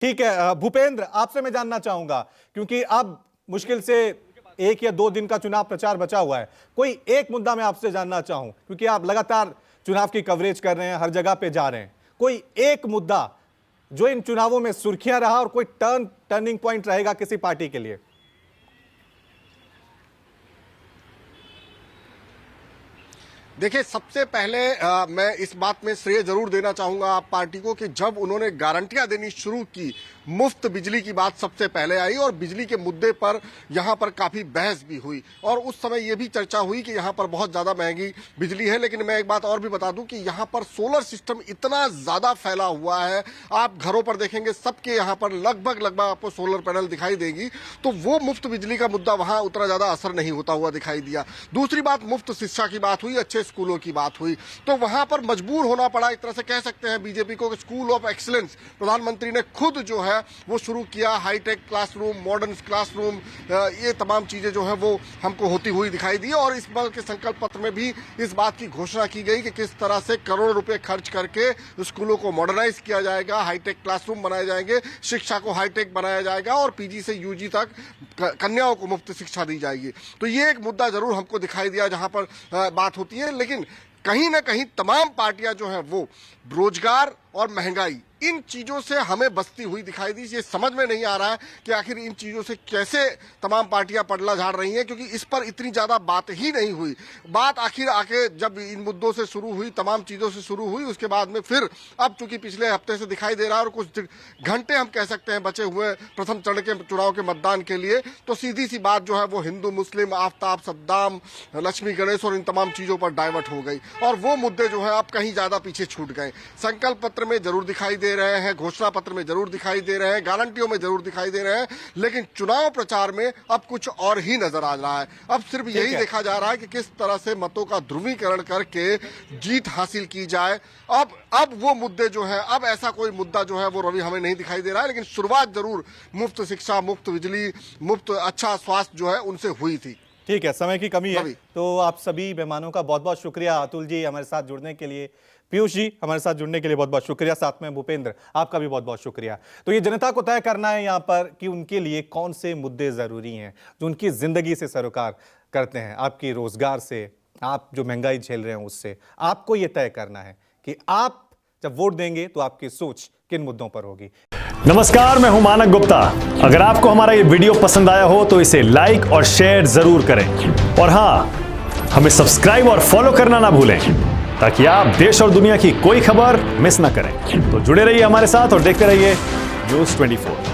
ठीक है भूपेंद्र, आपसे मैं जानना चाहूंगा, क्योंकि अब मुश्किल से 1 या 2 दिन का चुनाव प्रचार बचा हुआ है। कोई एक मुद्दा मैं आपसे जानना चाहूं, क्योंकि आप लगातार चुनाव की कवरेज कर रहे हैं, हर जगह पे जा रहे हैं। कोई एक मुद्दा जो इन चुनावों में सुर्खियां रहा और कोई टर्निंग पॉइंट रहेगा किसी पार्टी के लिए? देखिए, सबसे पहले मैं इस बात में श्रेय जरूर देना चाहूंगा आप पार्टी को कि जब उन्होंने गारंटियां देनी शुरू की, मुफ्त बिजली की बात सबसे पहले आई और बिजली के मुद्दे पर यहां पर काफी बहस भी हुई और उस समय यह भी चर्चा हुई कि यहां पर बहुत ज्यादा महंगी बिजली है। लेकिन मैं एक बात और भी बता दूं कि यहां पर सोलर सिस्टम इतना ज्यादा फैला हुआ है, आप घरों पर देखेंगे सबके यहां पर लगभग आपको सोलर पैनल दिखाई देगी, तो वो मुफ्त बिजली का मुद्दा वहां उतना ज्यादा असर नहीं होता हुआ दिखाई दिया। दूसरी बात, मुफ्त शिक्षा की बात हुई, अच्छे स्कूलों की बात हुई, तो वहां पर मजबूर होना पड़ा, एक तरह से कह सकते हैं बीजेपी को, स्कूल ऑफ एक्सीलेंस प्रधानमंत्री ने खुद जो है वो शुरू किया। हाईटेक क्लासरूम, मॉडर्न क्लासरूम, ये तमाम चीजें जो है वो हमको होती हुई दिखाई दी और इस बार के संकल्प पत्र में भी इस बात की घोषणा की गई कि किस तरह से करोड़ों रुपए खर्च करके स्कूलों को मॉडर्नाइज किया जाएगा, हाईटेक क्लासरूम बनाए जाएंगे, शिक्षा को हाईटेक बनाया जाएगा और पीजी से यूजी तक कन्याओं को मुफ्त शिक्षा दी जाएगी। तो ये एक मुद्दा जरूर हमको दिखाई दिया जहां पर बात होती है। लेकिन कहीं ना कहीं तमाम पार्टियां जो हैं वो रोजगार और महंगाई, इन चीजों से हमें बचती हुई दिखाई दी। ये समझ में नहीं आ रहा है कि आखिर इन चीजों से कैसे तमाम पार्टियां पलड़ा झाड़ रही हैं, क्योंकि इस पर इतनी ज्यादा बात ही नहीं हुई। बात आखिर आके जब इन मुद्दों से शुरू हुई, तमाम चीजों से शुरू हुई, उसके बाद में फिर अब चूंकि पिछले हफ्ते से दिखाई दे रहा है और कुछ घंटे हम कह सकते हैं बचे हुए प्रथम चरण के चुनाव के मतदान के लिए, तो सीधी सी बात जो है वो हिंदू मुस्लिम, आफ्ताब सद्दाम, लक्ष्मी गणेश और इन तमाम चीजों पर डाइवर्ट हो गई और वो मुद्दे जो है अब कहीं ज्यादा पीछे छूट गए। संकल्प पत्र में जरूर दिखाई दे रहे हैं, घोषणा पत्र में जरूर दिखाई दे रहे हैं, गारंटियों में जरूर दिखाई दे रहे हैं, लेकिन चुनाव प्रचार में अब कुछ और ही नजर आ रहा है। अब सिर्फ यही देखा जा रहा है कि किस तरह से मतों का ध्रुवीकरण करके जीत हासिल की जाए। अब वो मुद्दे जो है, अब ऐसा कोई मुद्दा जो है वो रवि हमें नहीं दिखाई दे रहा है, लेकिन शुरुआत जरूर मुफ्त शिक्षा, मुफ्त बिजली, मुफ्त अच्छा स्वास्थ्य जो है उनसे हुई थी। ठीक है, समय की कमी है, तो आप सभी मेहमानों का बहुत बहुत शुक्रिया। अतुल जी हमारे साथ जुड़ने के लिए, पीयूष जी हमारे साथ जुड़ने के लिए बहुत बहुत शुक्रिया, साथ में भूपेंद्र आपका भी बहुत बहुत शुक्रिया। तो ये जनता को तय करना है यहाँ पर कि उनके लिए कौन से मुद्दे जरूरी हैं जो उनकी जिंदगी से सरोकार करते हैं। आपकी रोजगार से, आप जो महंगाई झेल रहे हैं उससे, आपको ये तय करना है कि आप जब वोट देंगे तो आपकी सोच किन मुद्दों पर होगी। नमस्कार, मैं हूं मानक गुप्ता। अगर आपको हमारा ये वीडियो पसंद आया हो तो इसे लाइक और शेयर जरूर करें और हां, हमें सब्सक्राइब और फॉलो करना ना भूलें ताकि आप देश और दुनिया की कोई खबर मिस ना करें। तो जुड़े रहिए हमारे साथ और देखते रहिए न्यूज़ 24।